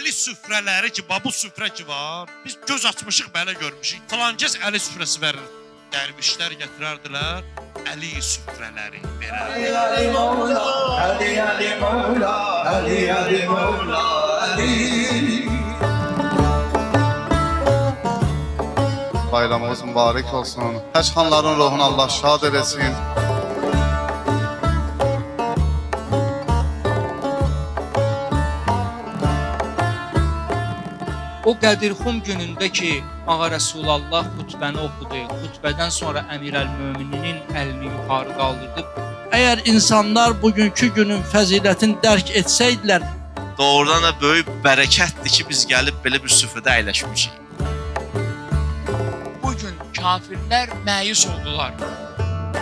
Əli süfrələri ki, bu süfrə ki var. Biz göz açmışıq, belə görmüşük. Filankəs Əli süfrəsi verir. Dərvişlər gətirərdilər. Əli süfrələri verərdilər. Ali Mevla, Ali Mevla, Ali Mevla, Ali. Bayramımız mübarək olsun. Həçxanların ruhunu Allah şad eləsin. O Qədirxum günündə ki, Ağa Rəsulallah xutbəni oxudu, xutbədən sonra Əmirəl-Mömininin əlini yuxarı qaldırdı. Əgər insanlar bugünkü günün fəzilətini dərk etsəydilər, doğrudan da böyük bərəkətdir ki, biz gəlib belə bir süfrədə əyləşmişik. Bugün kafirlər məyus oldular.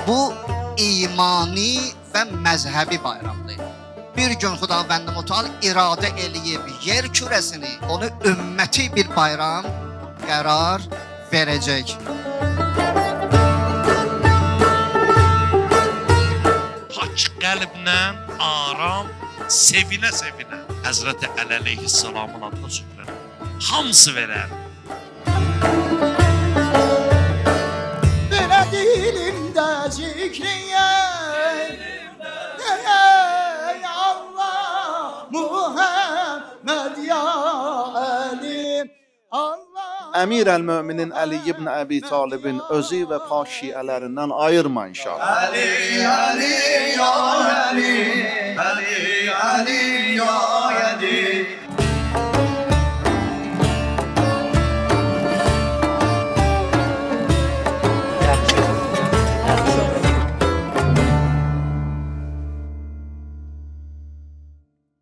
Bu imani və məzhəbi bayramdır. Bir gün Xudavənd Mütəal iradə eləyib yer kürəsini, onu ümməti bir bayram qərar verəcək. Pak qəlblə, aram, sevinə-sevinə Həzrəti Əli əleyhissalamın adına süfrə. Hamısı verər. Belə dilimdə zikriyyət, ey Allah, Muhammed ya Ali, Allah. Əmirəl-Möminin Əli ibn Əbi Talibin özü və pak şiələrindən ayırma inşallah. Ali, Ali, ya Ali, Ali, Ali, ya